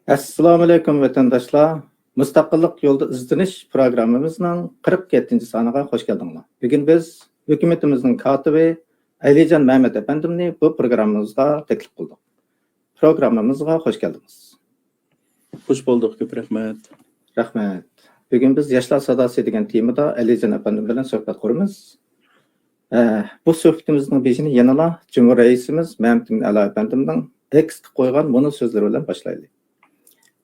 Assalomu alaykum vatandaşlar. Mustaqillik yolda izlanish programmamizning 47-soniga xush keldinglar. Bugun biz hukumatimizning kotibi Alijon Mehmet efendimni bu programmamizga taklif qildik. Programmamizga xush keldingiz. Hoş bulduk, köp rahmet. Rahmat. Bugun biz Yoshlar sadosi degan temada Alijon efendim bilan suhbat quramiz. Bu suhbatimizning beshini yanala Cumhur Reisimiz Mehmet Ali efendimning tekst qo'ygan buni so'zlari bilan boshlaylik.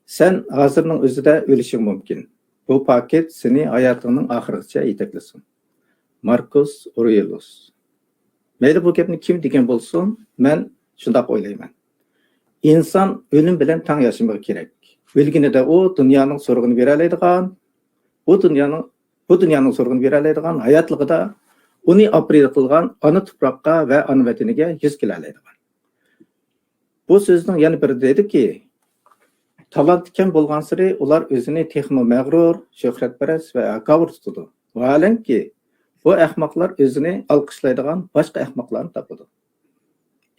Sen hazırның özüde ölüşün mümkün. Bu paket seni hayatının ahiretice yeteklesin. Marcus Aurelius. Meyli bu gapni kim degan bo'lsin, men shundoq o'ylayman. İnsan ölüm bilan tang yaşamak kerak. O'lganida o dunyoning so'rig'ini bera oladigan, bu dunyoning so'rig'ini bera oladigan hayotligida uni april qilgan ona tuproqqa va ona vataniga yuz kela oladigan. Bu so'zning yana biri dediki, talantken bo'lgan siri ular o'zini texmo mag'rur, shuhratparast va akavur tutadi. Vaholanki bu ahmoqlar o'zini olqishlaydigan boshqa ahmoqlarni topadi.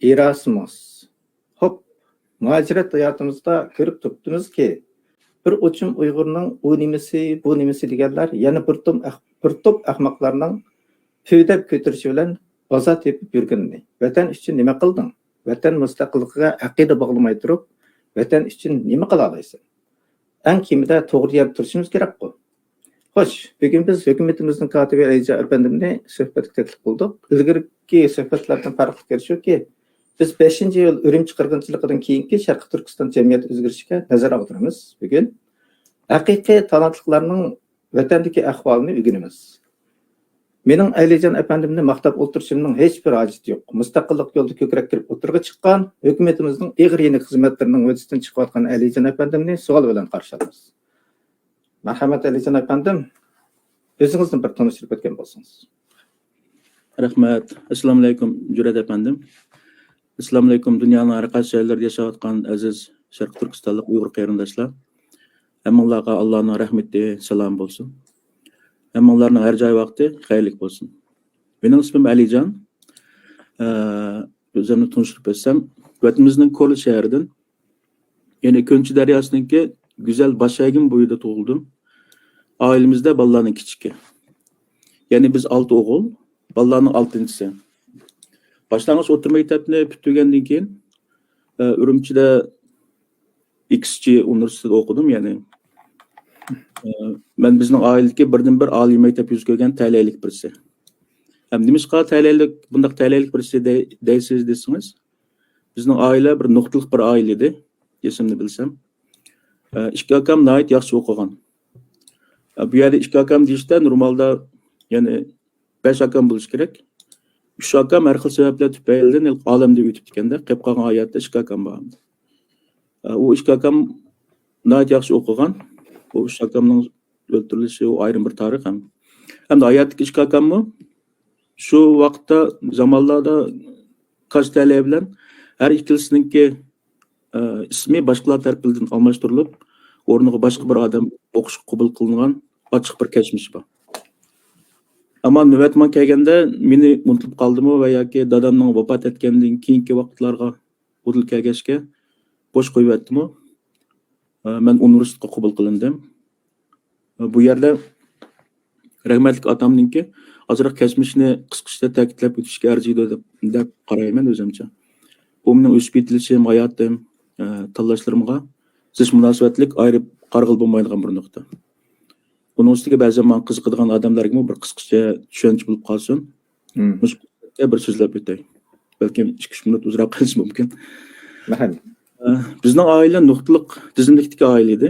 Erasmus. Hop, muajirat hayotimizda ko'rib turibdimizki, bir uçum Uyg'urning u nimasi, bu nimasi deganlar yana bir top ahmoqlarning pöydab ko'tirishi bilan bozor tepib yurganini. Vatan uchun nima qilding? Vatan mustaqilligiga aqida bog'lamay turib vatan uchun nima qila olaysan? Eng kimida to'g'ri yer turishimiz kerak-ku. Xo'sh, bugun biz hukumatimizning kotibi Alijon efendimni suhbatga taklif qildik. Ilgirki suhbatlardan farqli ko'rishuki, biz 5-yil Urumchi qirg'inchiligidan keyingi Sharqiy Turkiston jamiyati o'zgarishiga nazar og'diramiz. Bugun haqiqiy talantlilarning vatandagi ahvolini o'rganamiz. Mening Alijon efendimni maqtab o'tirishimning hech bir hojati yo'q. Mustaqillik yo'lida ko'krak kirib o'tirg'i chiqqan hukumatimizning ig'ir yeni xizmatlarining o'zidan chiqayotgan Alijon efendimni savol bilan qarshi olamiz. Marhamat Alijon efendim, o'zingizni bir tanishtirib o'tgan bo'lsangiz. Rahmet. Assalamu alaykum Cüret efendim. Assalamu alaykum dünyanın har qaysi joylarida yashayotgan aziz Sharq Turkistonlik Uyg'ur qarindoshlar. Hammalarga Allohning rahmeti, salom bo'lsin. Hammalarning har joy vaqti xayrlik bo'lsin. Mening ismim Alijon. O'zimni tanishtirib o'tsam, vatanimizning Ko'l shahridan, ya'ni Ko'nchi daryosiningki güzel Başaygin bo'yida tug'ildim. Ailemizde balalarning kichiki. Ya'ni biz 6 o'g'il, balalarning 6-chisi. Başlang'ıç o'rta maktabni bitirgandan keyin Urumchida XG universitetida o'qidim, ya'ni ben bizning oiladagi birdan-bir oliy maktab yuz ko'rgan taylaylik birisi. Ham nimishqa taylaylik, bundaq taylaylik birisi deysiz desangiz, bizning oila bir nuqtalik bir oila edi, esimni bilsam. Ikki akam nihoyat yaxshi o'qigan. Bu yerda ikki akam deyishda normalda ya'ni 5 akam bo'lish kerak. 3 akam har xil sabablar tufaylidan olamda o'tib ketganda, qolib qolgan hayotda ikki akam bor. U ikki akam nihoyat yaxshi o'qigan. Bu üç akamның o'ltirilishi o ayrı bir tarix ham. Hem de hayatdagi ikki akammi şu vaqtda zamonlarda Kastaliya bilan har ikkilisininki ismi boshqalar tarafidan almashtirilib, o'rniga boshqa bir odam o'qish qabul qilingan ochiq bir kechmish bor. Ammo navbatman kelganda meni unutilib qoldimi va yoki dadamning vafot etgandan keyingi vaqtlarga o'tilib kelgachga bo'sh qo'yib yotdimi? Ben universitetga qabul qilindim. Bu yerda rahmatli otamninki ozroq kechmishni qisqacha ta'kidlab o'tishga arziydi deb qarayman o'zimcha. Bu mening o'sib yetilishim, hayotim, tanlashlarimga siz munosabatlik ayirib qarg'il bo'lmaydigan bir nuqta. Buning ustiga ba'zan men qiziqadigan odamlarga bir qisqacha tushunch bo'lib qolsin. Bir so'zlab o'tay. Balki 2-3 minut uzroq qilish mumkin. Mayli. Bizning oila nuqtalik tizimlikdagi oila edi.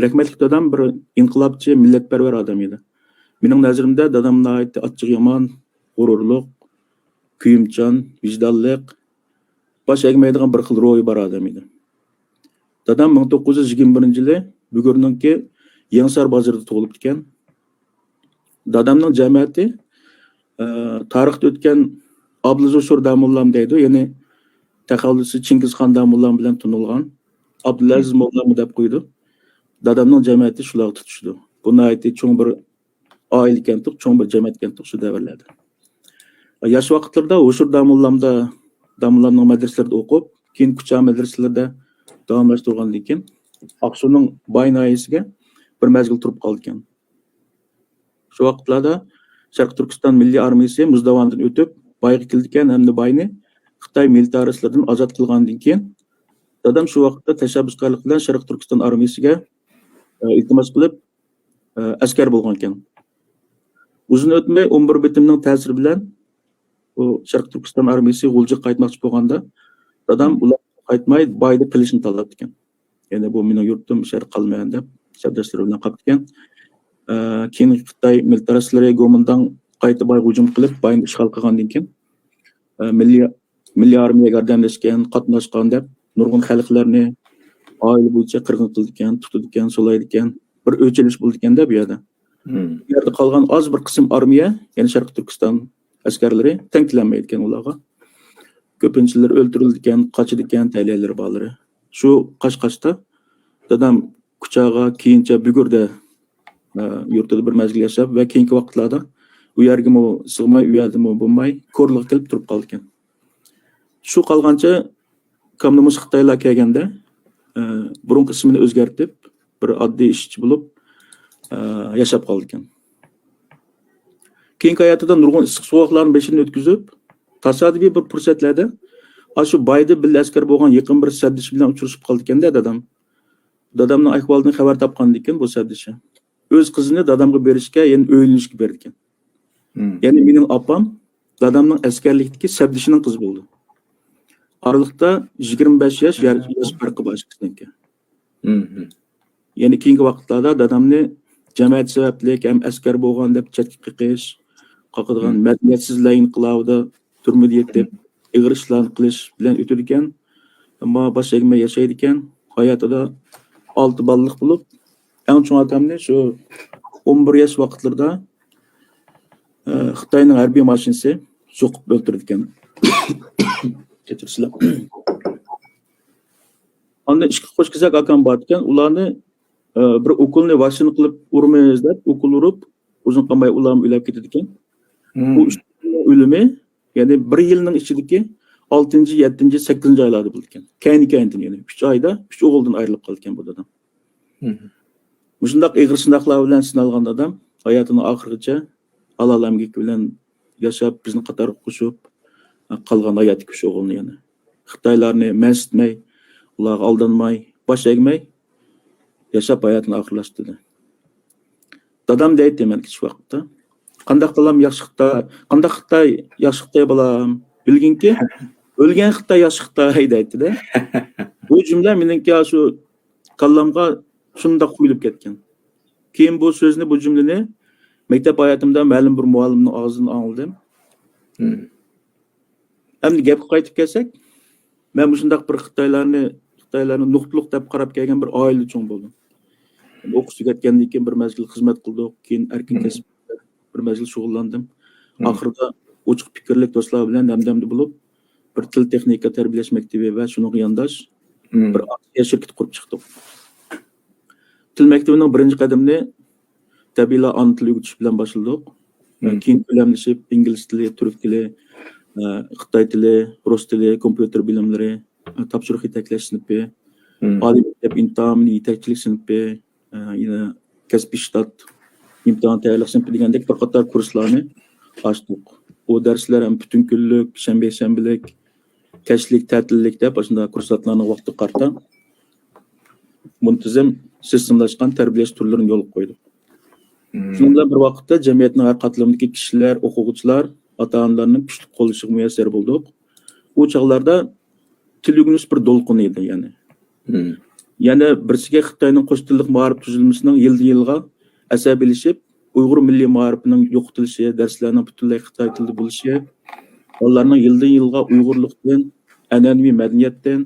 Rahmatli dadam bir inqilobchi, millatparvar odam edi. Mening nazarimda dadam nihoyat achchiq yomon, g'ururliq, kuyimchan, vijdonliq, bosh egmaydigan bir xil ro'yi bor odam edi. Dadam 1921-yili Bugurninki Yangsar bozorida tug'ilib ketgan. Dadamning jamiyati tarixda o'tgan Abdulaziz Damullam deydi, ya'ni taxallusi Chingizxon Damullam bilan tunilgan. Abdulaziz Mollam deb qo'ydi. Dadamning jamiyati shular tutishdi. Bu nihoyatda cho'ng bir oila ekandik, cho'ng bir jamiyat ekandik shu davrlarda. Yosh vaqtlarda o'sha Damullamning madrasalarida o'qib, keyin Kucha madrasalarida davomlashtirgandan keyin Aksu'nun Bay nahiyesiga bir mezgil turib qoldi ekan. Shu vaqtlarda Sharq Turkiston Milliy armiyasi Muzdavandan o'tib Bayga keldi ekan, hamda Bayni Xitoy militaristlardan ozod qilgandan keyin dadam shu vaqtda tashabbuskorlik bilan Sharq Turkiston armiyasiga iltimos qilib askar bo'lgan ekan. Uzun o'tmay 11 bitimning ta'siri bilan o Sharq Turkiston armiyasi G'ulja qaytmoqchi bo'lganda dadam ular qaytmay Bayda qilishni tanlabdi ekan. Ya'ni bu mening yurtim ishar qolmagan deb shabdashlari bilan qoldi ekan. Keyin Xitoy militaristlari Gomindan qayta Bayga hujum qilib Bayni ishg'ol qilgandan keyin milliy armiyaga yordamlashgan, qatnashgan deb nurg'un xalqlarni oila bo'yicha qirg'in qildi ekan, tutdi ekan, so'laydi ekan, bir o'chilish bo'ldi ekanda bu yerda. Bu yerda qolgan oz bir qism armiya, ya'ni Sharq Turkiston askarlari tanklanmaydi ekan ularga. Ko'pinchalar o'ldirildi ekan, qochdi ekan, tayyorlar balari. Shu Qashqashda dadam Kuchaga, keyincha Bugurda yurtida bir mazgil yashab va keyingi vaqtlarda u yerga sig'may, u yerda bo'lmay, ko'rliq qilib turib qoldi ekan. Shu qolgancha kommunist Xitoylar kelganda burunqi ismini o'zgartib, bir oddiy ishchi bo'lib yashab qoldi ekan. Keyingi hayotida nurg'un issiq sovuqlarning beshidan o'tkazib, tasodifiy bir fursatlarda shu Bayda bil askar bo'lgan yaqin bir saddish bilan uchrashib qoldi ekanda dadam. Dadamning ahvolidan xabar topgandan keyin bu saddishi o'z qizini dadamga berishga, ya'ni o'ylanishga berdi ekan. Ya'ni mening opam dadamning askarlikdagi saddishining qizi bo'ldi. Aralıkta 25 yaş farkı var ikisininki. Yani keyingi vaqtlarda dadamni jamiyat sabablik ham askar bo'lgan deb chetga qiqish, qoqadigan madaniyatsizlar inqilobida turmada yetib, ig'ir ishlarni qilish bilan o'tadi ekan. Ammo bosh egmay yashaydi ekan. Hayotida 6 balliq bo'lib, eng chong akamni shu 11 yaş vaqtlarda Xitoyning harbiy mashinasi so'qib o'ldirdi ekan. Getirsinler. Onda ishga qo'shkisak akam bor ekan, ularni bir okulni vashini qilib urmaymiz deb, okul urib, uzun qolmay ularni o'lib ketdi ekan. Bu o'limi, ya'ni 1 yilning ichidagi 6-chi, 7-chi, 8-chi oylarda bo'ldi ekan. Keyin ya'ni 3 oyda 3 o'g'ildan ayrilib qoldi ekan bu dadam. Shundaq ig'ir sinoqlar bilan sinalgan dadam hayotining oxirigacha Alloh bilan yashab, bizni qator qo'shib qolgan hayot kuch o'g'ilni yana. Xitoylarni masitmay, ularga aldanmay, bosh egmay yashab hayotini oxirlashtirdi. Dadam deydi men kichik vaqtda, qanday qilam yaxshi Xitoy, qanday Xitoy yaxshi Xitoy bo'lam, bilginki, o'lgan Xitoy yaxshi Xitoy deydi-da. Bu jumla meningki shu qallamga shunda qo'yilib ketgan. Keyin bu so'zni, bu jumlani maktab hayotimda ma'lum bir muallimning og'zidan angladim. Endi gapga qaytib kelsak, men shundaq bir Xitoylarni nuqtliq deb qarab kelgan bir oila cho'ng bo'ldim. O'qish tugatgandan keyin bir mazgil xizmat qildik, keyin erkin kasbda bir mazgil shug'ullandim. Oxirida ochiq fikrli do'stlar bilan namdamda bo'lib, bir til texnika tarbiyalash maktabi va shunga yondosh bir shirkat qurib chiqdik. Til maktabining birinchi qadamini tabiiyla ana tili o'qitish bilan boshladik. Keyin ko'lamlashib ingliz tili, turk tili, Xitoy tili, rus tili, kompyuter bilimlari, topshiriq yetaklash sinfi, oliy maktab imtihon yetakchilik sinfi, yana kasbiy shtat imtihon tayyorlash sinfi degandek bir qator kurslarni ochdik. Bu darslar ham butun kunlik, shanba-shanbalik, kechlik, ta'tillik deb shunday kurslarning vaqti qarta muntazam sistemlashgan tarbiyalash turlarini yo'l qo'ydik. Shundan bilan bir vaqtda jamiyatning har qatlamidagi kishilar, o'quvchilar, ota-onalarning kuchli qo'llashiga muyassar bo'ldik. U chog'larda til o'rganish bir to'lqin edi, ya'ni. Yana birsiga Xitoyning qo'sh tillik ma'rif tuzilmasining yildan-yilga asabiylashib, Uyg'ur milliy ma'rifining yo'qotilishi, darslarning butunlay Xitoy tilida bo'lishi, ularning yildan-yilga Uyg'urlikdan, an'anaviy madaniyatdan,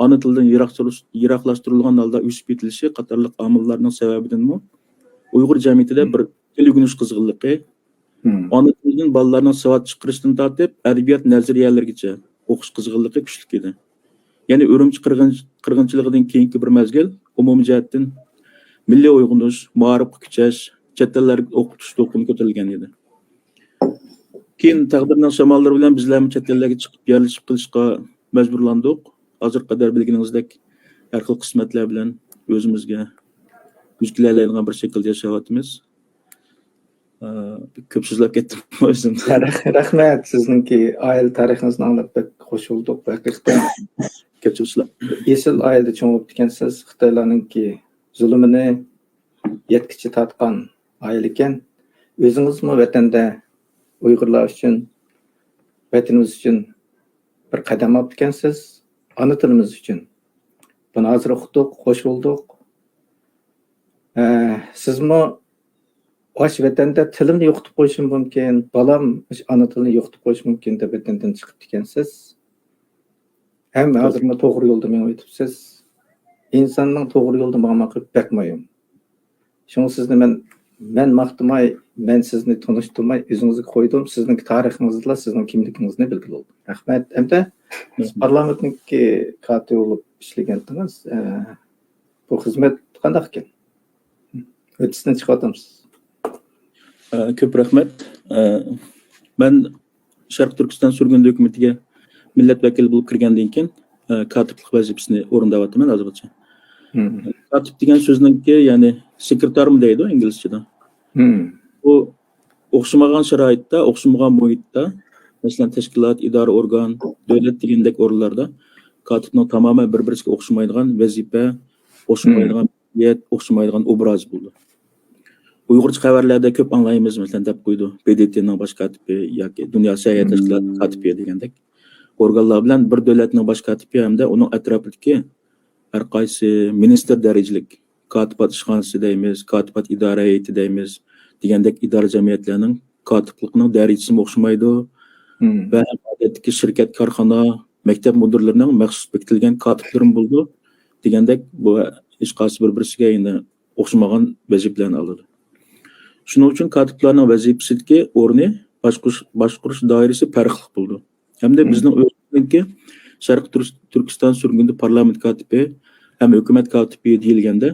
ona tildan yiroqlashtirilgan holda o'sib ketilishi qatorliq omillarning sababidanmi Uyg'ur jamiyatida bir til o'rganish qizg'inligi, ona tilidan bolalarning savad chiqarishdan tortib, adabiyot nazariyalarigacha o'qish qizg'inligi kuchli edi. Ya'ni Urumchi qirg'inchiligidan keyingi bir mazgil umumiy jihatdan milliy uyg'unish, ma'rifga kuchash, chet tillarga o'qitish to'lqini ko'tarilgan edi. Keyin taqdirning shamollari bilan bizlar chet tillarga chiqib yerlashib qilishga majburlandik. Hozir qadar bilganingizdek har xil qismatlar bilan o'zimizga yuzkilaydigan bir shaklda yashayapmiz. Ko'p so'zlab ketdim o'zim. Rahmat, sizningki oila tarixingizni anglab pek xush bo'ldik. Haqiqatan Ko'p so'zlab. esil oilada cho'ngib ekansiz. Xitoylarningki zulmini yetkichi tatgan oila ekan. O'zingizmi vatanda Uyg'urlar uchun, vatanimiz uchun bir qadam olib ekansiz. Ana tilimiz uchun. Buni hozir o'qidik, xush bo'ldik. Sizmi Oş vatanda tilimni yo'qotib qo'yishim mumkin, balam ana tilini yo'qotib qo'yish mumkin deb vatandan chiqib ekansiz. Ham hozirmi to'g'ri yo'lda men o'tibsiz. İnsanning to'g'ri yo'lda ma'no qilib bakmayim. Shuni sizni men maqtamay, men sizni tanishtirmay o'zingizga qo'ydim. Sizning tarixingizla sizning kimligingizni bilgil oldim. Rahmat. Endi parlamentniki katibi bo'lib ishlagandingiz. Bu xizmat qanday ekan? O'tishdan chiqyapsiz. Ko'p rahmat. Men Sharq Turkiston surgun hukumatiga millat vakili bo'lib kirgandan keyin katiblik vazifasini o'rindayapman hozircha. Katib degan so'zningki, ya'ni sekretarmi deydi inglizchada. Bu o'xshamagan sharoitda, o'xshamagan muhitda, masalan tashkilot, idora, organ, davlat degandek o'rinlarda katibning tamoman bir-biriga o'xshamaydigan vazifa, o'xshamaydigan niyat, o'xshamaydigan obraz bo'ldi. Uyg'urcha xabarlarda ko'p anglaymiz, masalan deb qo'ydi. PDTning bosh katibi yoki Dunyo sayohat tashkiloti katibi degandek. Organlar bilan bir davlatning bosh katibi hamda uning atrofidagi har qaysi ministr darajalik katibat ishxonasi deymiz, katibat idora heyeti deymiz degandek idora jamiyatlarning katibligining darajasi o'xshamaydi. Va odatdagi shirkat, korxona, maktab mudirlarining maxsus bekitilgan katiblarim bo'ldi degandek bu hech qaysi bir-biriga yana o'xshamagan vazifalarni oladi. Shuning uchun katiblarning vazifasidagi o'rni boshqarish doirasi farqli bo'ldi. Hamda bizning o'zimizga Sharq Turkiston surgunda parlament katibi ham hukumat katibi deyilganda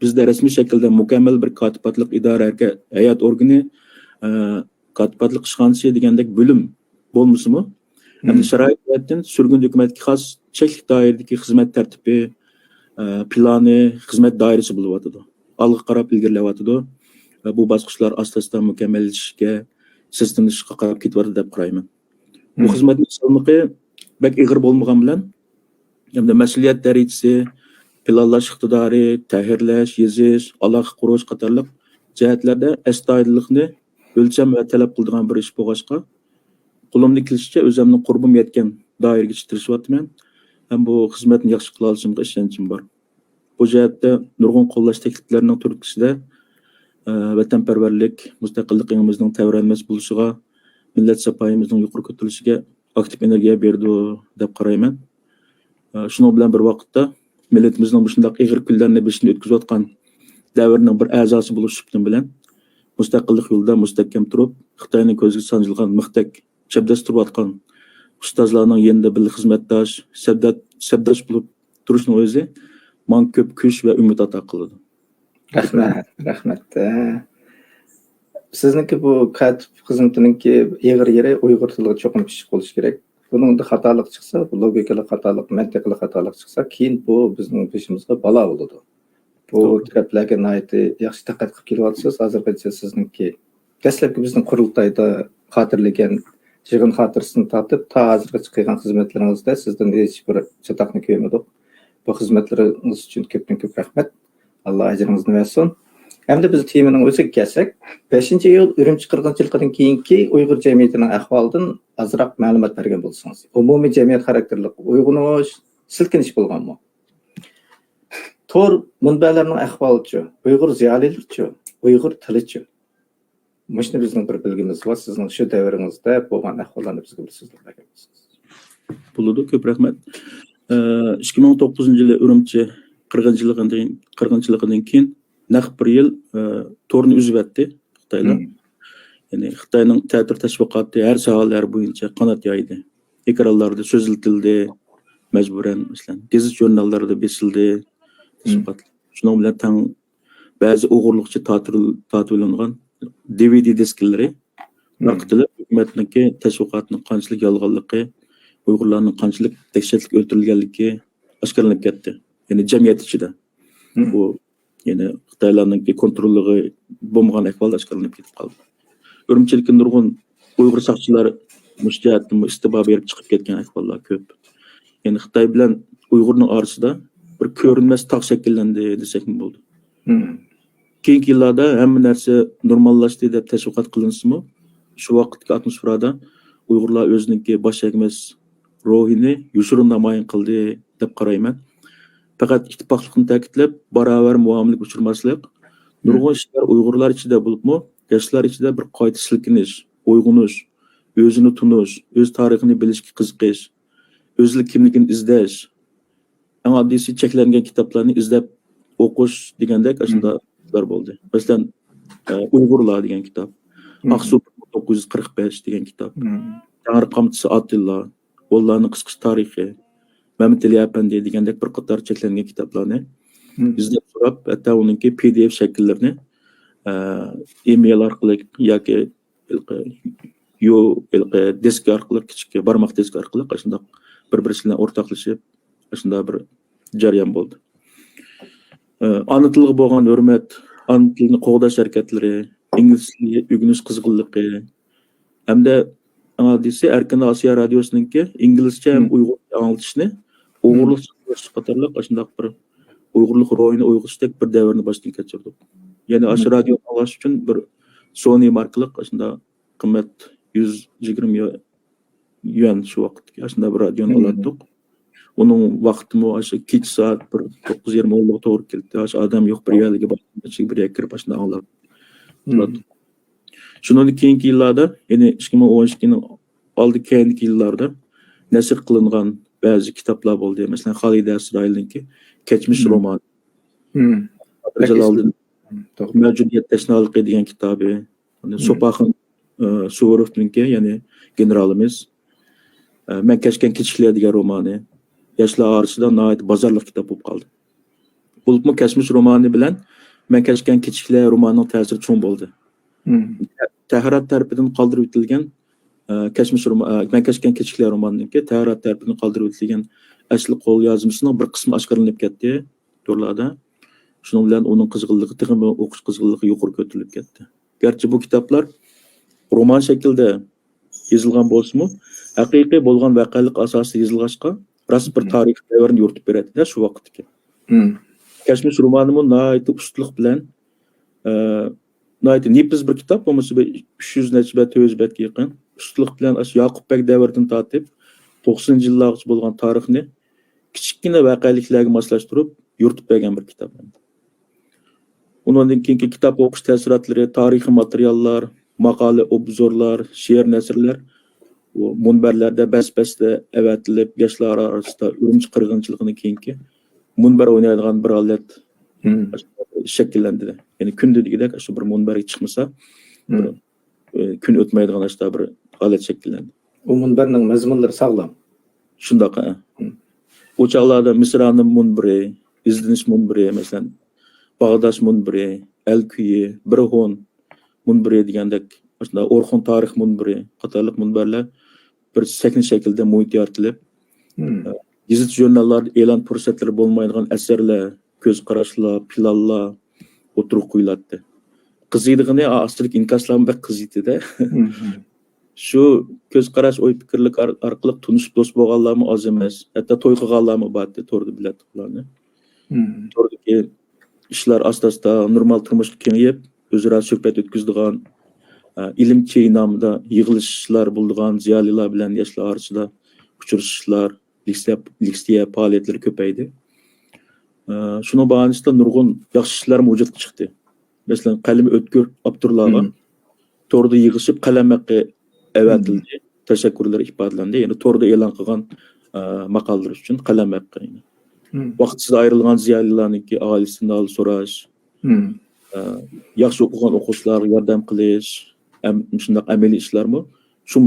bizda rasmiy shaklda mukammal bir katibatlik idora hayat organi katibatlik ishxonasi degandek bo'lim bo'lmasimi? Hamda sharoitdan surgun hukumatga xos cheklik doiradagi xizmat tartibi, plani, xizmat doirasi bo'lyotdi. Olg'a qarab ilgarilayotdi. Bu bosqichlar asosida mukammallashishga, sistemlashishga qarab ketyapti deb qarayman. Bu xizmatning salmoqi bak ig'ir bo'lmagan bilan hamda mas'uliyat darajasi, planlash iqtidori, tahrirlash, yezish, aloqa qurish qatorliq jihatlarda astoydillikni o'lcham va talab qiladigan bir ish bo'lg'achqa, qo'limdan kelishicha o'zimning qurbim yetgan doiraga chiqarishyapman. Ham bu xizmatni yaxshi qila olishimga ishonchim bor. Bu jihatda nurg'un qo'llash takliflarining turtkisida vatanparvarlik, mustaqilligimizning tavranmas bo'lishiga, millat sapoyimizning yuqori ko'tarilishiga aktiv energiya berdi deb qarayman. Shuning bilan bir vaqtda millatimizning bu shunday ig'ir kunlarni beshini o'tkazayotgan davrning bir a'zosi bo'lish bilan mustaqillik yo'lida mustahkam turib, Xitoyning ko'ziga sanjilgan mixtak chabdas turayotgan ustozlarning yanında bir xizmatdosh, sabdash bo'lib turishning o'zi men ko'p kuch va umid ato qiladi. Rahmat. Sizniki bu katib xizmatiningki ig'ir yeri Uyg'ur tiliga cho'qinib pishiq bo'lishi kerak. Buningda xatolik chiqsa, logikalik xatolik, mantiqlik xatolik chiqsa, keyin bu bizning beshimizga balo bo'ladi. Bu taraflarga yaxshi diqqat qilib kelyapsiz. Hozirgacha sizningki dastlabki bizning qurultayda xotirlagan yig'in xotirasini tortib, ta hozirgacha qilgan xizmatlaringizda sizdan hech bir chatoqni ko'rmadik. Bu xizmatlaringiz uchun ko'p rahmat. Allah ajringizni bersin. Hamda biz temaning o'ziga kelsak, 5-iyul Urumchi qirg'inchiligidan keyingi Uyg'ur jamiyatining ahvolidan azroq ma'lumot bergan bo'lsangiz. Umumiy jamiyat xarakterli uyg'unish, silkinish bo'lganmi? Tor munbalarning ahvolichi, Uyg'ur ziyolilarichi, Uyg'ur tilichi. Mushni bizning bir bilgimiz bor, sizning shu davringizda bo'lgan ahvollarni bizga bir so'zlab berasiz. Bo'ladi, ko'p rahmat. 2009-yili Urumchi qirg'inchiligidan keyin naq bir yil torni uzib o'tdi Xitoylar. Ya'ni Xitoyning ta'tir tashviqoti har sohalar bo'yicha qanot yoydi. Ekranlarda so'ziltildi, majburan masalan, gazet jurnallarida besildi. Shuning bilan tang ba'zi o'g'irlikcha tortilingan DVD disklari tarqatilib, hukumatniki tashviqotning qanchalik yolg'onligi, Uyg'urlarning qanchalik dahshatli o'ldirilganligi oshkorlanib ketdi. Ya'ni jamiyat ichida. Bu yani Xitoylarning kontrolligi bo'lmagan ahvolda oshkorlanib ketib qoldi. Urumchilikka nurg'un Uyg'ur saqchilar mushtiatni istibo berib chiqib ketgan ahvollar ko'p. Yani Xitoy bilan Uyg'urning orasida bir ko'rinmas tog' shakllandi desak bo'ldi. Keyingi yillarda hamma narsa normallashdi deb tashviqot qilinsa-mu, shu vaqtdagi atmosferada Uyg'urlar o'ziniki bosh egmas ruhini yushurin namoyon qildi deb qarayman. Faqat ittifoqlikni ta'kidlab, barobar muomalaga uchirmaslik, nurg'un ishlar Uyg'urlar ichida bo'libmi, yoshlar ichida bir qayta silkinish, uyg'unish, o'zini tunish, o'z tarixini bilishga qiziqish, o'zlik kimligini izlash, eng oddiysi cheklangan kitoblarni izlab o'qish degandek shunday bo'ldi. Masalan, Uyg'urlar degan kitob, Aqsu 1945 degan kitob, Tangri qamchisi Atilla, O'llarning qisqa tarixi, Mehmet Ali Efendi degandek bir qator cheklangan kitoblarni izlab so'rab, hatto uningki PDF shakllarini email orqali yoki disk orqali kichik barmoq disk orqali shunday bir-birisi bilan o'rtoqlashib shunday bir jarayon bo'ldi. Ana tilga bo'lgan hurmat, ana tilni qo'g'dash harakatlari, ingliz tilini o'rganish qizg'inligi hamda adisi Erkin Osiyo radiosiningki inglizcha ham uyg'urcha anglitishni Uyg'urlik qatorliq shunday bir Uyg'urlik ro'yini uyg'onishdek bir davrni boshdan kechirdik. Ya'ni aşı radio anlash uchun bir Sony markalik shunday qimmat 120 yuan shu vaqtga shunday bir radioni oldik. Uning vaqtimi aşı kech soat bir 9:20 ga to'g'ri keldi. Aşı odam yo'q bir yerga boshqa bir yerga kirib shunday anglab. Shundan keyingi yillarda, ya'ni 2012 ning oldi keyingi yillarda nashr qilingan ba'zi kitoblar bo'ldi. Masalan, Xolida Isroilninki Kechmish romani. Jaloliddin Mavjudiyat tashnoligi degan kitobi, Sopaxin Suvorovninki, ya'ni generalimiz Men kechgan kechiklar degan romani yoshlar orasida nihoyat bozorlik kitob bo'lib qoldi. Bo'libmi Kechmish romani bilan Men kechgan kechiklar romanining ta'siri cho'ng bo'ldi. Tahririyat tarafidan qoldirib o'tilgan Kechmish romani, Men kechgan kechiklar romaniniki Tahririyat tarafidan qoldirib o'tilgan asli qo'l yozmasining bir qismi oshkorlanib ketdi turlarda. Shuning bilan uning qizg'inligi, tig'im o'qish qizg'inligi yuqori ko'tarilib ketdi. Garchi bu kitoblar roman shaklida yozilgan bo'lsa-mu, haqiqiy bo'lgan voqelik asosida yozilg'achqa rost bir tarix davrni yoritib beradi shu vaqtga. Kechmish romanimi nihoyat ustunlik bilan nihoyat nepiz bir kitob, bo'lmasa 300 necha bet 400 betga yaqin ustunlik bilan Yoqubbek davridan tortib 90-yillargacha bo'lgan tarixni kichikgina voqeliklarga moslashtirib yoritib bergan bir kitob. Undan keyingi kitob o'qish ta'sirotlari, tarixiy materiallar, maqola, obzorlar, she'r, nasrlar bu munbarlarda bas-basda avatilib, yoshlar orasida urumchi qirg'inchiligining keyingi munbar o'ynaydigan bir holat shakllandi. Ya'ni kundligidek shu bir munbarga chiqmasa, kun o'tmaydigan bir holat shakllandi. U munbarning mazmunlari sog'lom. Shundaqa. O çağlarda Mısır'ın munbiri, İzdiniş munbiri, mesela Bağdaş munbiri, Elküyi, Birhon munbiri degandek, aslında Orxon tarix munbiri, qatorliq munbarlar bir sekin şekilde muhit yaratilib, gazet jurnallarda e'lon fursatlari bo'lmaydigan asarlar, ko'z qarashlar, planlar o'tirib qo'yiladi. Qiziydig'ini asrlik inkaslarni bak qiziydi-da. Shu ko'z qarash, o'y fikrlik orqali tunishib do'st bo'lganlarmi oz emas, hatto to'y qilganlarmi bor to'g'ri biladi ularni. To'g'ridagi ishlar asta-asta normal turmushga kengayib, o'zaro suhbat o'tkazadigan, ilm cheyi nomida yig'ilishlar bo'ladigan ziyolilar bilan yoshlar orasida uchrashishlar, leksiya faoliyatlari ko'paydi. Shuning bahonisida nurg'un yaxshi ishlar mavjudga chiqdi. Masalan, Qalimi O'tkir Abdurlarga to'g'rida yig'ishib qalam haqqi avatildi, tashakkurlar ifodalandi. Ya'ni to'g'rida e'lon qilgan maqolalar uchun qalam haqqi. Vaqtsiz ayrilgan ziyolilarningki oilasidan hol so'rash, yaxshi o'qigan o'quvchilarga yordam qilish, shunday amaliy ishlarmi shu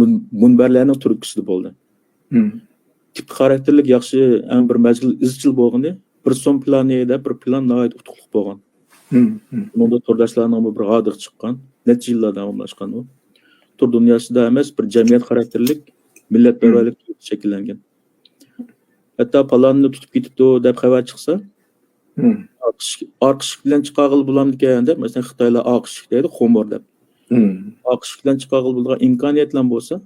munbarlarning turkisida bo'ldi. Tip xarakterlik yaxshi bir majlis izchil bo'lgani, bir son planida bir plan nihoyat utuqli bo'lgan. Bunda turdashlarning bir g'odiq chiqqan, necha yillar davomlashgan u. Tur dunyosida emas, bir jamiyat xarakterlik, millatparvarlik shakllangan. Hatta palonni tutib ketibdi deb xabar chiqsa, Arqışık bilen çıkağıl bulan degende, mesela Xitaylar aqışık deydi, xomor dep. Aqışık bilen çıkağıl bulgan imkaniyetlen bolsa,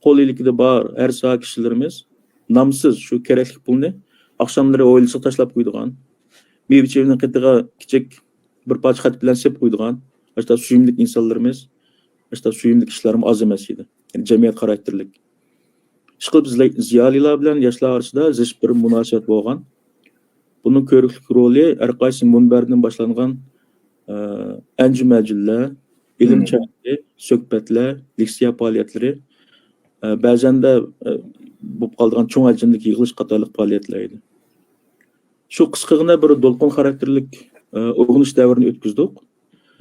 qol ilikide bar her saat kişilerimiz namsız şu kereklik pulni akşamları oylasa taşlap koyduğan, bir biçimden qıtığa kiçik bir parça xat bilen sep koyduğan, işte suyumlik insanlarımız, işte suyumlik kişilerim az emas idi. Yani cemiyet karakterlik. Işqıl biz ziyalilar bilen yaşlar arasında ziş bir münasebet bolgan. Bunun körüklük rolü her qaysı munberden başlangan encümeciller, ilim çayları, söhbetler, leksiya faaliyetleri, bazen de bu kaldığan çoğun hacimlik yığılış katarlık faaliyetler idi. Şu kıskığına bir dolkun karakterlik oğunuş devrini ötküzdük.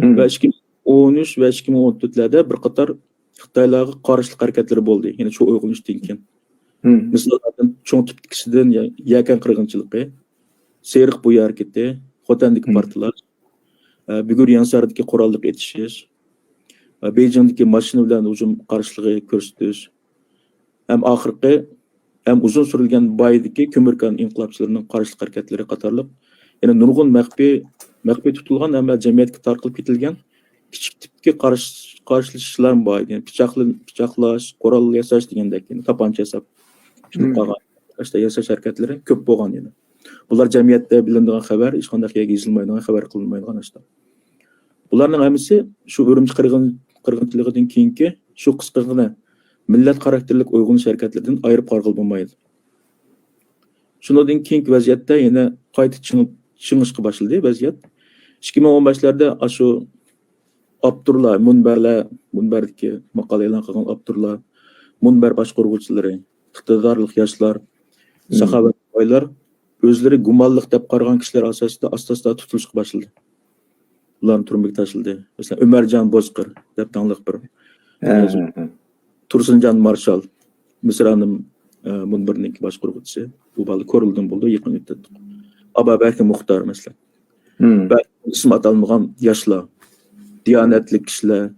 Ve 2013 ve 2014'lerde bir qatar Xitaylarga qarşılık hareketleri boldu. Yani şu oğunuş dinken. Mesela çoğun tipli kişiden yakan kırgınçılığı, Seyrik bu hareketi, Xotan'daki partiler, Bügür Yansar'daki korallık etişiş, Beijing'deki maşını bilen hücum karşılığı görsütüş, hem ahırkı, hem uzun sürülgen baydaki kömürkan inqilapçılarının karşılık hareketleri qatarlık, yani nurgun məxfi tutulgan hem cemiyetki tarqılıp ketilgen küçük tipki karşılaşışlar baydı. Yani piçaklaş, korallı yasaş degендek, yani tapança hesap, işte yasaş hareketleri köp bolgan yani. Bular cemiyette bilindiğin haber, hiç qanday yerga yezilmaydigan, haber qilinmaydigan işte. Bularning hammasi şu Urumchi qirg'inchiligidan keyingi şu qisqagina millat karakterlik uyg'unish harakatlaridan ayirib qarg'il bo'lmaydi. Shundan keyingi vaziyatda yana qayta chingishga boshladi vaziyat. 2015'lerde şu Abdurlar, Munberdagi maqola e'lon qilgan Abdurlar, Munber boshqaruvchilari, iqtidorli yoshlar, saxovat boylar özleri gumallık dep qaragan kişiler asasida asta tutuluşqa başladı. Ularni turmak taşıldı. Mesela Ömercan Bozkır dep tanlıq bir. Tursuncan Marshall, Mısır'ın Munber'ninki başqaruvchisi. Bu balı koruldun buldu, yaqin ötdük. Aba belki Muhtar mesela. Belki isim atalmagan yaşlar, diyanetlik kişiler,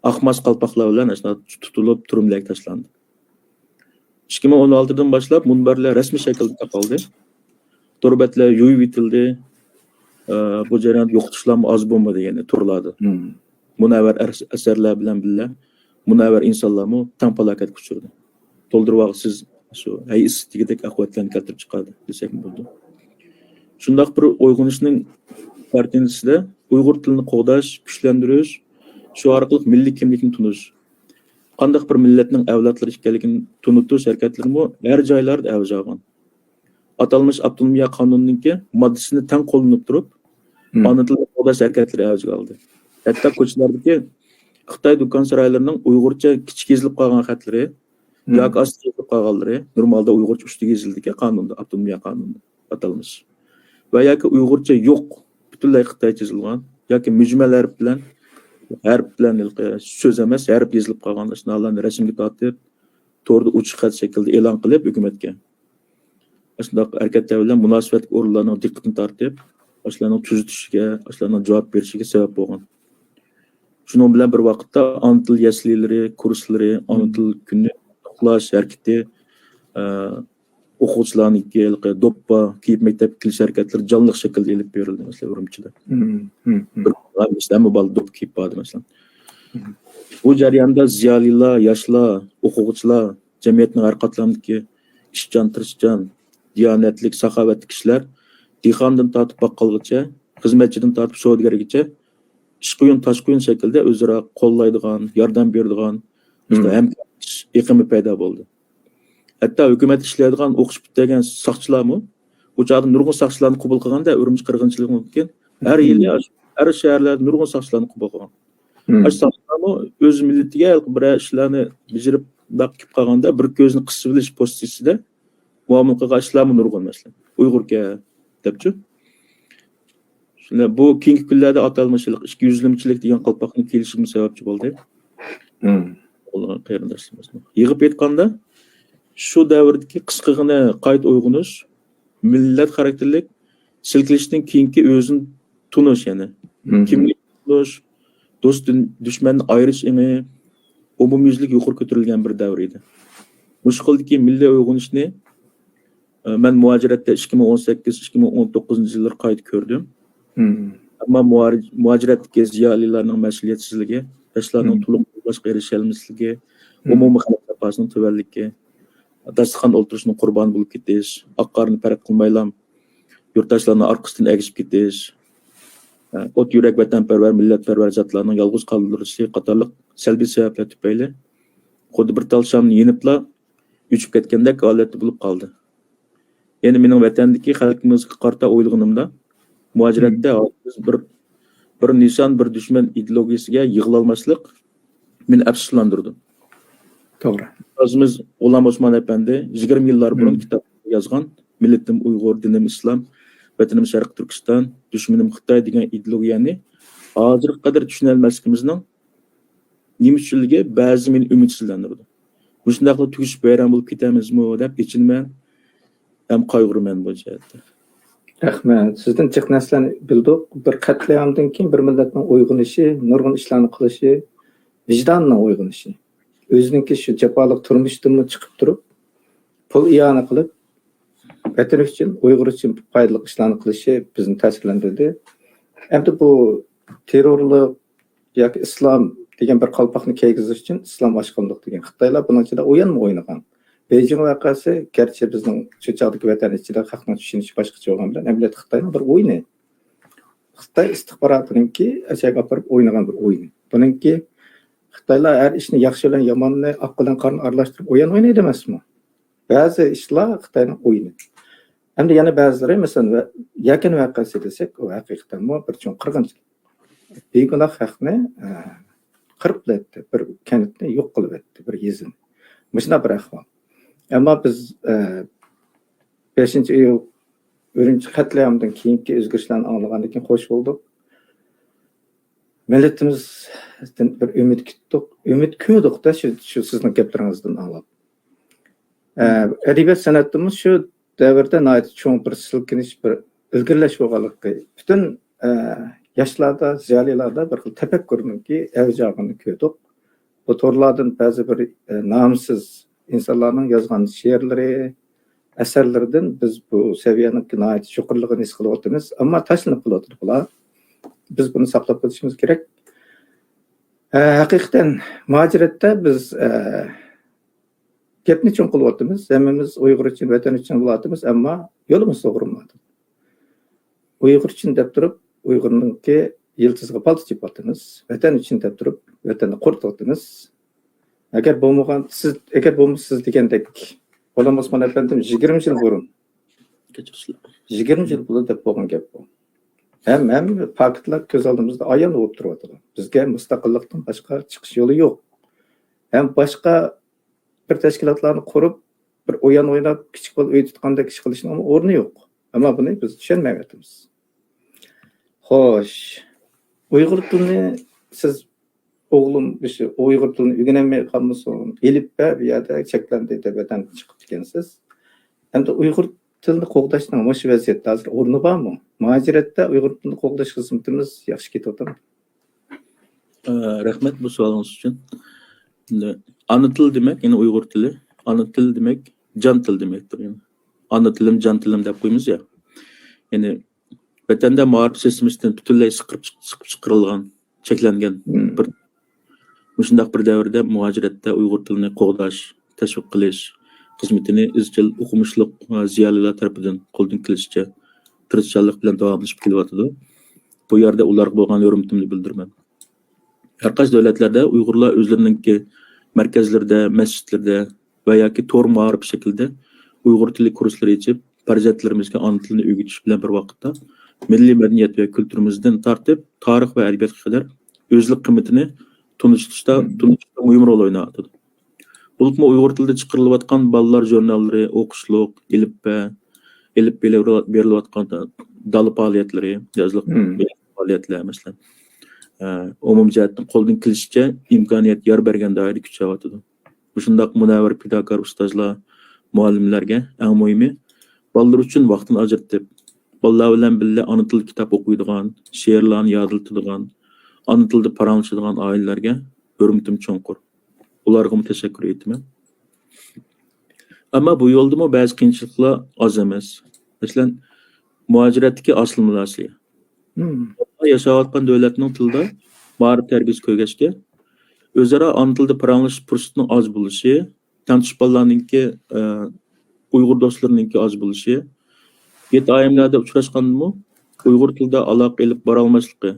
Ahmas qalpaqlar bilan tutulup turumlak taşlandı. 2016'dan başlap Munberler resmi şekilde kapaldı. Turbetler yuyup itildi. Bu jarayan yo'qotishlar az bo'lmadi yani turladi. Munavvar asarlar bilan birga munavvar insonlarni tampalakat kuchirdi. To'ldirib siz shu hayistigidek ahvatlarni keltirib chiqadi desak bo'ldi. Shundaq bir uyg'unishning partiyasida Uyg'ur tilini qo'g'dash, kuchlantirish, shu orqali milliy kimlikni tunish, qanday bir millatning avlodlari ekanligini tunutish harakatlarimi har joylarda avj olgan. Atalmış Abdülmiya Kanunu'nunki maddesini ten kollanıp durup anlatılı qo'g'dash harakatlari avjiga oldi. Hatta ko'chalardagi Xitoy do'kon saroylarining Uyg'urcha kichik yozilib qolgan xatlari yoki osti yozilib qolganlari normalda Uyg'urcha ustiga yozildi-ku qonunda, Abdülmiya Kanunu atalmış. Va yoki Uyg'urcha yo'q, butunlay Xitoycha yozilgan yoki mujmal harf bilan so'z emas, harf yozilib qolgan ishlarni rasmga tortib, to'rda uchiq xat shaklida e'lon qilib hukumatga aslında hareketler bilen münasebet organlarının dikkatini tartib, aslında tuzatishga, aslında cevap berishga sebep bo'lgan. Şunun bilen bir vaqtda ana til yaslileri, kurslari, ana til kuni uxlash harakati, o'quvchilarniki do'ppa kiyib maktabga kelish harakatlari jonli shaklda elib berildi, masalan, Urumchida. Hamma bola do'ppa kiyib bordi, masalan. Bu jarayonda ziyolilar, yoshlar, o'quvchilar, jamiyatning har qatlamidagi ishchan, tirishchan, diyanetlik, saxovatli kishilar dehqondan tortib baqqolgacha, xizmatchidan tortib savdogargacha ishquyun, toshquyun shaklda o'zaro qo'llaydigan, yordam beradigan hamkorlik iqimi paydo bo'ldi. Hatto hukumat ishlaydigan o'qish bitgan soqchilarmi bu chog'da nurg'un soqchilarni qabul qilganda Urumchi qirg'inchiligi keyin har yili har shaharlarda nurg'un soqchilarni qabul qilgan. Soqchilarmi o'z millatiga bir ishlarni bijirib baqib qolganda bir ko'zni qisib bilish postisida muomala qilgan ishlarmi nurg'un masalan Uyg'urga debchi. Shunda bu keyingi kunlarda atalmışlik, 200limchilik degan qalpoqning kelishimi sababchi bo'ldi. Ular qarindoshlarimiz. Yig'ib aytganda shu davrdagi qisqagina qayt uyg'unish, millat xarakterlik silkilishning keyingi o'zini tunish yani. Kimlik tunish, do'st dushmanni ayirish imi umumyuzlik yuqori ko'tarilgan bir davr edi. Mushqildagi milliy uyg'unishni Ben muhaciratda 2018-2019 yıllar kayıt gördüm. Ama muhaciratdagi ziyolilarning mas'uliyatsizligi, yoshlarning to'liq boshqa erisholmasligi, umumiy xalq safosining tubanligi, dasturxon o'tirishning qurboni bo'lib ketish, oq qorni farq qilmaylam, yurtdoshlarning orqasidan egishib ketish, o't yurak vatanparvar, millatparvar zotlarning yolg'iz qoldirilishi qatorliq salbiy sabablar tufayli xuddi bir tal shamni yenibla uchib ketgandek holatda bo'lib qoldi. Ya'ni mening vatandagi xalqimizga qarta o'ylaganimda muhaciratda biz bir Nisan bir dushman ideologiyasiga yig'ilolmaslik meni afsuslantirdi. To'g'ri. O'zimiz G'ulom Osmon Efendi 20 yillar burun kitob yozgan Millatim Uyg'ur, dinim Islom, vatanim Sharq Turkiston, dushmanim Xitoy degan ideologiyani hozirga qadar tushunolmasligimizning nima uchunligi ba'zi meni umidsizlantirdi. Bu shundaqla tugishib bayram bo'lib ketamizmi deb ichinman ham qayg'uraman bu jihatda. Rahmat. Sizdan jiq narsalarni bildik. Bir qatliamdan keyin bir millatning uyg'onishi, nurg'un ishlarni qilishi, vijdonning uyg'onishi. O'ziniki shu jafoliq turmushdan chiqib turib, pul iyona qilib, vatan uchun, Uyg'ur uchun foydali ishlarni qilishi bizni ta'sirlantirdi. Endi bu terrorlik yoki islom degan bir qalpoqni kiygizish uchun islom oshqonlik degan Xitoylar buning ichida o'yinmi o'ynagan. Beijing voqeasi garchi bizning shu chog'dagi vatan ichida xalqning tushunishi boshqacha bo'lgan bilan amaliyotda Xitoyning bir o'yini. Xitoy istixborotininki achaga olib o'ynagan bir o'yini. Buningki Xitoylar har ishni yaxshi bilan yomonni oq bilan qorni aralashtirib o'yin o'ynaydi emasmi? Ba'zi ishlar Xitoyning o'yini. Endi yana ba'zilari masalan yaqin voqeasi desak, u haqiqatan bir cho'ng qirg'inchilik. Begunoh xalqni qirib etdi, bir kanitni yo'q qilib etdi, bir yezini. Mana bir ahvol. Ammo biz 5-iyul Urumchi qatliamidan keyingi o'zgarishlarni anglagandan keyin xo'sh bo'ldik. Millatimizdan bir umid kutdik, umid ko'rdik-da shu sizning gaplaringizdan anglab. Adabiyot san'atimiz shu davrda nihoyat cho'ng bir silkinish, bir ilgirlash bo'lganligi, butun yoshlarda, ziyolilarda bir xil tafakkurninki avjog'ini ko'rdik. Bu to'rlardan ba'zi bir nomsiz insonlarning yozgan she'rlari, asarlaridan biz bu saviyaning nihoyat yuqoriligini his qilyapmiz, ammo tashlanib qolyapti bular. Biz buni saqlab qolishimiz kerak. Haqiqatan muhaciratda biz gapni cho'ng qilyapmiz. Hammamiz Uyg'ur uchun, vatan uchun qilyapmiz, ammo yo'limiz to'g'ri bo'lmadi. Uyg'ur uchun deb turib, Uyg'urninki yiltizga palto chepyapmiz. Vatan uchun deb turib, vatanni qo'riqyapmiz. Agar bo'lmasiz degandek, G'ulom Osmon Efendim 20 yil burun 20 yil burun deb bo'lgan gap bu. Hem faktlar ko'z oldimizda ayon bo'lib turibdi. Bizga mustaqillikdan boshqa chiqish yo'li yo'q. Hem boshqa bir tashkilotlarni qurib, bir o'yin o'ynab, kichik bo'lib uy tutgandek ish qilishning o'rni yo'q. Ammo buni biz tushunmayapmiz. Xo'sh, Uyg'ur tilini siz o'g'lim shu Uyg'ur tilini o'rganmay qolmasin, elibba bu yerda cheklandi debadan chiqib ekansiz. Endi Uyg'ur tilni qo'g'dashning mush vaziyatda hozir o'rni bormi? Muhaciratda Uyg'ur tilini qo'g'dash xizmatimiz yaxshi ketyaptimi? Rahmat bu savolingiz uchun. Ana til demak, ya'ni Uyg'ur tili, ana til demak, jon til demakdir. Yani ana tilim, jon tilim deb qo'yamiz ya. Ya'ni vatanda ma'rifat sistemasidan butunlay siqib chiqarilgan, cheklangan bir shundaq bir davrda muhaciratda Uyg'ur tilini qo'g'dash, tashviq qilish xizmatini izchil o'qimishliq ziyolilar tarafidan qo'ldan kelishicha tirishchanlik bilan davomlashib kelyapti. Bu yerda ularga bo'lgan yo'rimtimni bildiraman. Har qaysi davlatlarda Uyg'urlar o'zlarininki markazlarda, masjidlarda va yoki to'r ma'rif shaklda Uyg'ur tili kurslari ichib, farzandlarimizga ona tilini o'rgatish bilan bir vaqtda milliy madaniyat va kulturimizdan tortib, tarix va adabiyotga qadar o'zlik qiymatini tunishda muhim rol o'ynaydi. Bo'lib Uyg'ur tilida chiqarilayotgan bolalar jurnallari, o'qishliq, elib berilayotgan dal faoliyatlari, yozliq faoliyatlar masalan, umumjihatdan qo'ldan kelishicha imkoniyat yor bergan doirada kuchayotdi. Bu shundaq munavvar pedagog ustozlar, muallimlarga eng muhimi bolalar uchun vaqtini ajratib, bolalar bilan birga ona til kitob o'qiydigan, she'rlarni yodlatadigan, ona tilda paranglashadigan oilalarga hurmatim cho'nqur. Ularga tashakkur etaman. Ammo bu yo'ldami ba'zi qiyinchiliklar oz emas. Masalan, muajiratdagi aslimlasi. Yashayotgan davlatning tilida ma'rif tarbiyasi ko'rgachga o'zaro ona tilida paranglish fursatining oz bo'lishi, tanitish bolalarningki Uyg'ur do'stlarininki oz bo'lishi, yetayimlarda uchrashgandimi Uyg'ur tilida aloqa ilib bora olmasligi.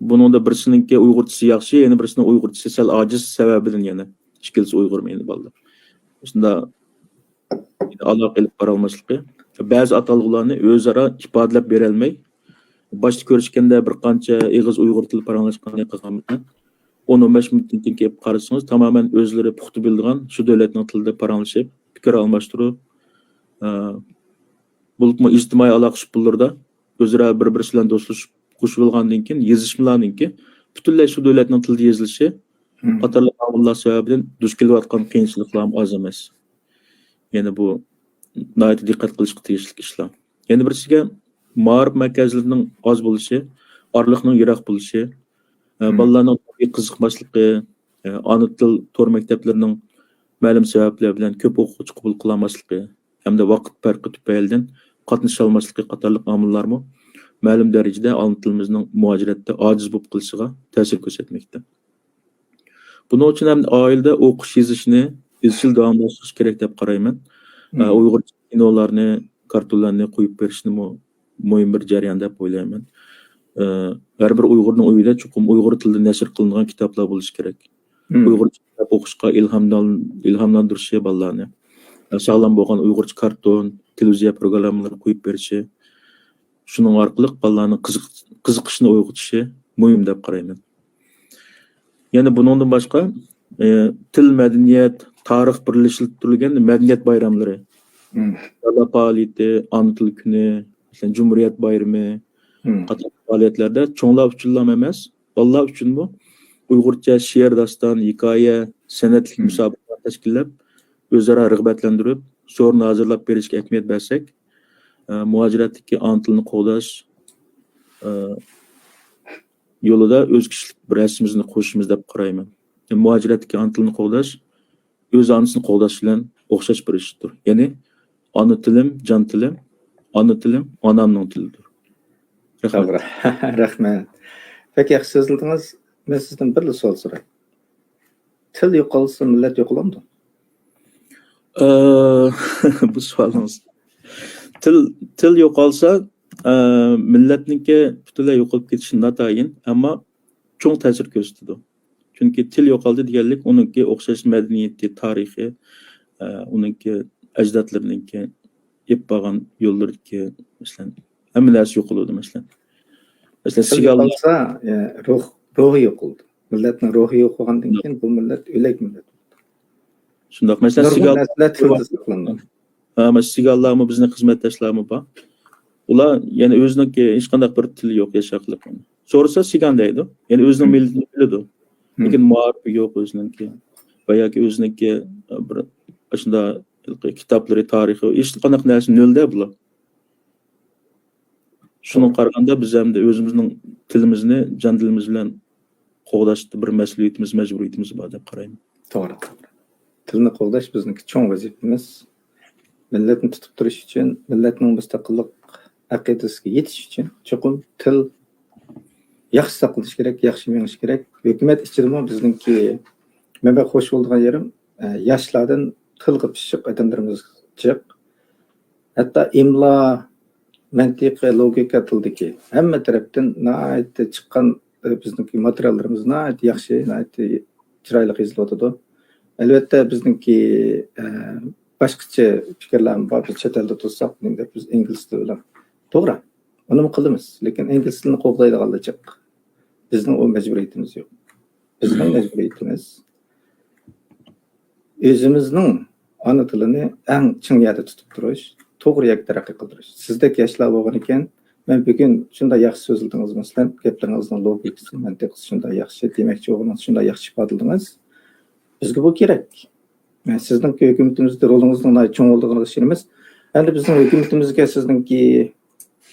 Buningda birisininki Uyg'urchasi yaxshi, yana birisining Uyg'urchasi sal ojiz sababidan yana ikkilisi Uyg'ur meni bolalar. Shunda aloqa ilib bora olmasligi. Ba'zi atalg'ularni o'zaro ifodalab bera olmay, boshda ko'rishganda bir qancha ig'iz Uyg'ur tili paranglashganini qilganman. 10-15 minutdan keyin kelib qarasangiz, tamoman o'zlari puxta bildigan shu davlatning tilida paranglashib, fikr almashtirib, bulutma ijtimoiy aloqa shubullarda o'zaro bir-birisi bilan do'stlashib qo'shib olgandan keyin yezishmalarninki butunlay shu davlatning tilida yezilishi qatorli omillar sababidan duch kelayotgan qiyinchiliklar oz emas. Ya'ni bu nihoyat diqqat qilishga tegishli ishlar. Yana birisiga ma'rif markazlarining oz bo'lishi, oraliqning yiroq bo'lishi, bolalarning qiziqmasligi, ona til to'r maktablarining ma'lum sabablar bilan ko'p o'quvchi qabul qilolmasligi hamda vaqt farqi tufaylidan qatnasha olmasligi qatorli omillarmi ma'lum darajada ona tilimizning muajiratda ojiz bo'lib qolishiga ta'sir ko'rsatmoqda. Buning uchun ham oilada o'qish yozishni izchil davomlashtirish kerak deb qarayman. Uyg'ur kinolarni, kartonlarni qo'yib berishni muhim bir jarayon deb o'ylayman. Har bir Uyg'urning uyida chuqur Uyg'ur tilida nashr qilingan kitoblar bo'lishi kerak. Uyg'urcha o'qishga ilhomlantirishi bolalarni. Sog'lom bo'lgan Uyg'urcha karton, televiziya programmalari qo'yib berishi, shuning orqali bolalarning qiziqishini uyg'otishi muhim deb qarayman. Yana bundan boshqa til, madaniyat, tarix birlashtirilgan madaniyat bayramlari. Dala faoliyati, ona til kuni, masalan Cumhuriyet bayrami qator faoliyatlarda cho'nglar uchun emas, bolalar uchun bu Uyg'urcha she'r, daston, hikoya, san'atlik musobaqalar tashkillab, o'zaro rag'batlantirib, so'rni hozirlab berishga ahamiyat bersak, muajiratdagi ona tilini qo'llash yo'lida o'z kishilik bir hissimizni qo'shishimiz deb qarayman. Muajiratdagi ona tilini qo'llash o'z onasini qo'llash bilan o'xshash bir ishdir. Ya'ni ona tilim, jon tilim, ona tilim onamning tilidir. Rahmat. Rahmat. Peki yaxshi so'zladingiz. Men sizdan bir savol so'ray. Til yo'qolsa millat yo'qolamdi? Bu savolingiz. Til yo'qolsa millatniki butunlay yo'qolib ketishi notayin, ammo cho'ng ta'sir ko'rsatadi. Chunki til yo'qoldi deganlik uningki o'xshash madaniyati, tarixi, uningki ajdodlariningki yeb bo'lgan yo'llardagi masalan hamma narsa yo'qoladi masalan. Masalan sigalsa ruhi yo'qoldi. Millatning ruhi yo'q bo'lgandan keyin bu millat o'lik millat. Shundoq masalan sigallarmi bizning xizmatdoshlarmi bor. Ular yana o'ziniki hech qanday bir tili yo'q yashaqliq. So'rasa sigan deydi. Ya'ni o'zining millatini biladi. Lekin ma'rifi yo'q o'ziniki va yoki o'ziniki bir shunda kitoblari, tarixi, hech qanday narsa nolda bular. Shunga qaraganda biz ham o'zimizning tilimizni jon tilimiz bilan qo'g'dashda bir mas'uliyatimiz, majburiyatimiz bor deb qarayman. To'g'ri. Tilni qo'g'dash bizniki cho'ng vazifamiz. Millatni tutib turish uchun, millatning mustaqillik aqidasiga yetish uchun chuqur til yaxshi saqlanish kerak, yaxshi menish kerak. Hukumat ichidami bizniki menga xo'sh bo'lgan yerim yoshlardan tilga pishiq odamlarimiz chiq. Hatto imlo, mantiq, logika tildagi hamma tarafdan nihoyatda chiqqan bizniki materiallarimiz nihoyat yaxshi, nihoyat chiroyli yoziladi. Albatta bizniki boshqacha fikrlarimiz bor. Biz chet elda tursak, biz ingliz tili bilan to'g'ri. Uni qilamiz, lekin ingliz tilini qo'g'daydiganlar chiq. Bizning o majburiyatimiz yo'q. Bizning majburiyatimiz o'zimizning ona tilini eng chin yerda tutib turish, to'g'ri yak taraqqiy qildirish. Sizdek yoshlar bo'lgan ekan, men bugun shunday yaxshi so'zladingiz, masalan, gaplaringizning logikasi, mantiqi shunday yaxshi, demakchi o'g'lingiz shunday yaxshi ifodaladingiz. Bizga bu kerak. Men sizning hukumatimizda rolingizning cho'ng bo'lganini ishonamiz. Endi bizning hukumatimizga sizningki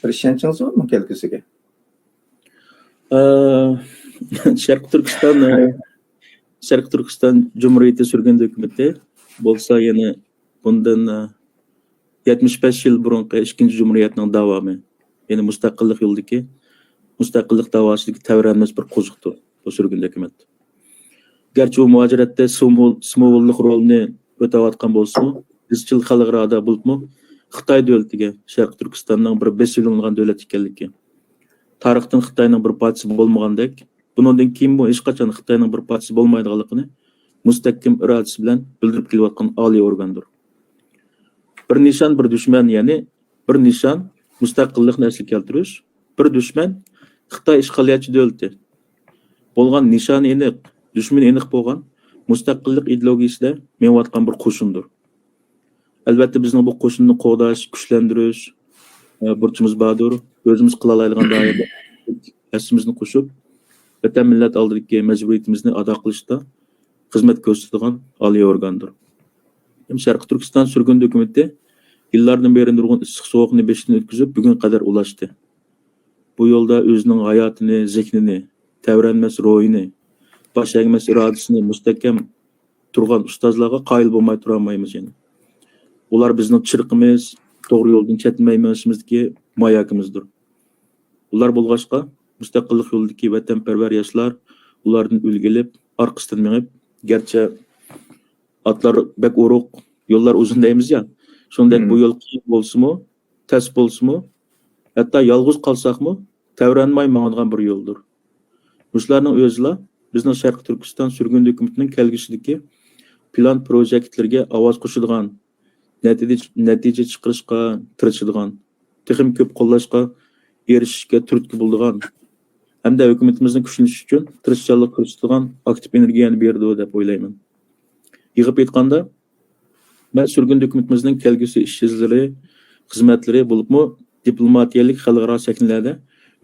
bir ishonchingiz bormi kelgusiga? Sharq Turkiston Cumhuriyeti sürgün hükümeti Bolsa yana bundan 75 yıl burunqi ikkinchi Cumhuriyetning davomi, ya'ni mustaqillik yo'lidagi mustaqillik davosidagi tavranmas bir qo'ziqdir bu surgun hukumat. Garchi u muajiratda simvollik rolini o'tayotgan bo'lsa-mu, izchil xalqaro bo'libmi, Xitoy davlatiga Sharq Turkistonning bir besilingan davlat ekanligi, tarixdan Xitoyning bir parchasi bo'lmagandek, bundan keyin bu hech qachon Xitoyning bir parchasi bo'lmaydiganligini mustahkam irodasi bilan bildirib kelayotgan oliy organdir. Bir nishon, bir dushman, ya'ni bir nishon mustaqillikni asli keltirish, bir dushman Xitoy ishg'oliyatchi davlati bo'lgan nishon aniq, dushman aniq bo'lgan mustaqillik ideologiyasida menayotgan bir qo'shindir. Albatta bizning bu qo'shinni qo'g'dash, kuchlantirish burchimiz bordir. O'zimiz qila oladigan doirada hassimizni qo'shib, vatan millat oldidagi majburiyatimizni ado qilishda xizmat ko'rsatadigan oliy organdir. Sharq Turkiston surgun hukumati yillardan beri nurg'un issiq sovuqni beshdan o'tkazib, bugun qadar ulashdi. Bu yo'lda o'zining hayotini, zehnini, tavranmas ro'yini, bosh egmas irodasini mustahkam turgan ustozlarga qoyil bo'lmay tura olmaymiz yani. Ular bizning chirqimiz, to'g'ri yo'ldan chetmaymanishimizdagi moyakimizdir. Ular bo'lg'achqa mustaqillik yo'lidagi vatanparvar yoshlar ulardan ulgilib, orqasidan minib, garchi atlar bek uruq, yo'llar uzun deymiz ya. Shunday bu yo'l qiyin bo'lsa-mu, tas bo'lsa-mu, hatto yolg'iz qolsaqmi, tavranmay mang'an bir yo'ldir. Shularning o'zila bizning Sharq Turkiston surgun hukumatining kelgusidagi plan projektlarga ovoz qo'shadigan, natija chiqarishga tirishadigan, texnik ko'p qo'llashga erishishga turtki bo'ladigan hamda hukumatimizning kuchlanishi uchun tirishchilik ko'rsatadigan aktiv energiyani berdi deb o'ylayman. Yig'ib aytganda, men surgun hukumatimizning kelgusi ish izlari, xizmatlari bo'libmi, diplomatiyalik xalqaro sahnlarda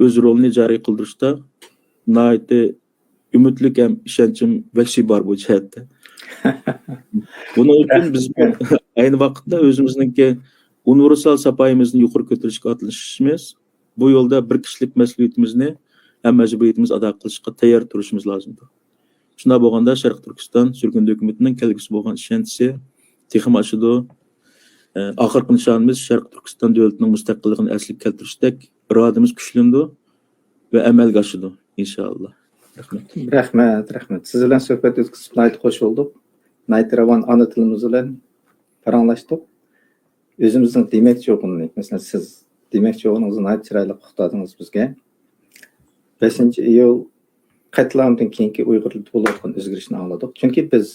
o'z rolini joriy qildirishda nihoyatda umidlik ham ishonchim vaksi bor bu jihatda. Buning uchun biz ayni vaqtda o'zimizningki universal sapoyimizni yuqori ko'tarishga otilishimiz, bu yo'lda bir kishilik mas'uliyatimizni ham majburiyatimiz ado qilishga tayyor turishimiz lozimdir. Shunday bo'lganda Sharq Turkiston surgun hukumatining kelgusi bo'lgan ishonchi texim oshidi. Oxirgi nishonimiz Sharq Turkiston davlatining mustaqilligini asliga keltirishdek irodamiz kuchlandi va amalga oshidi inshaalloh. Rahmat. Siz bilan suhbat o'tkazib nayt qo'shildik. Naytravan ana tilimiz bilan paranglashdik. O'zimizning demakchi o'qinni, masalan siz demakchi o'qiningizni nayt chiroyli uqtadingiz bizga. 5-iyul qatlamdan keyingi Uyg'urlik bo'layotgan o'zgarishni angladik. Chunki biz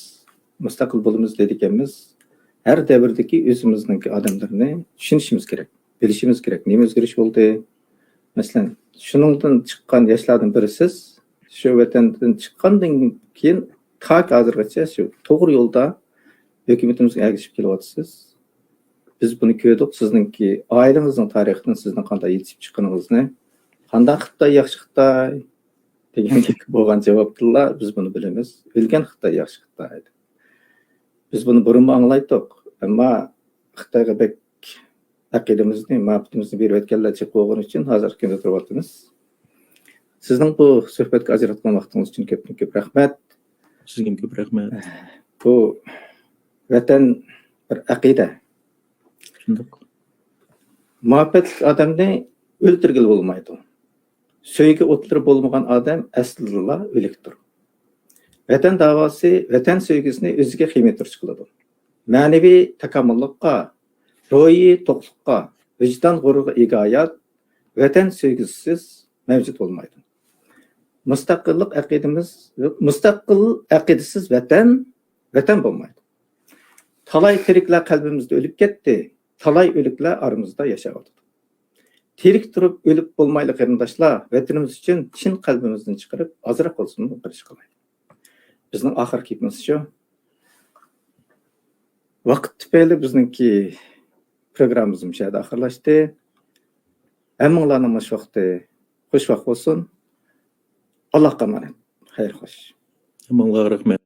mustaqil bo'lamiz deganmiz, har davrdagi o'zimizning odamlarni tushunishimiz kerak, bilishimiz kerak. Nima o'zgarish bo'ldi? Masalan, shuningdan chiqqan yoshlardan biri siz shu vatandan chiqqandan keyin hozirgacha shu to'g'ri yo'lda hukumatimizga ergashib kelyapsiz. Biz buni ko'rdik. Sizningki oilangizning tarixidan sizning qanday yetishib chiqqaningizni, qanday Xitoy yaxshi Xitoy degandek bo'lgan javoblar biz buni bilamiz. O'lgan Xitoy yaxshi Xitoy. Biz buni burun anglaydik. Ammo Xitoyga bek aqidamizni, ma'rifatimizni berib o'tganlarcha qo'ygan uchun hozir kunda turibmiz. Sizning bu suhbatga ajratgan vaqtingiz uchun ko'p rahmat. Sizga ko'p rahmat. Bu vatan bir aqida. Shunday. Muhabbatli odamni o'ldirgili bo'lmaydi. Söygü o'tlari bo'lmagan odam aslida o'likdir. Vatan davosi vatan sevgisini o'ziga qiymatli qiladi. Ma'naviy takomillikqa, ruhiy to'qliqqa, vijdon g'ururiga ega hayot vatan sevgisiz mavjud bo'lmaydi. Mustaqil aqidasiz vatan bo'lmaydi. Talay tiriklar qalbimizda o'lib ketdi, talay o'liklar aramizda yashayapti. Tirik turib o'lib bo'lmayli qarindoshlar, vatanimiz uchun chin qalbimizdan chiqarib, ozroq bo'lsin qilish qilmaydi. Bizning oxirgi gapimiz shu. Vaqt tufayli bizningki programmamiz shunda oxirlashdi. Hammanglarning mush vaqti xush vaqt bo'lsin. Allohga emanet. Xayr xo'sh. Hammanglarga rahmat.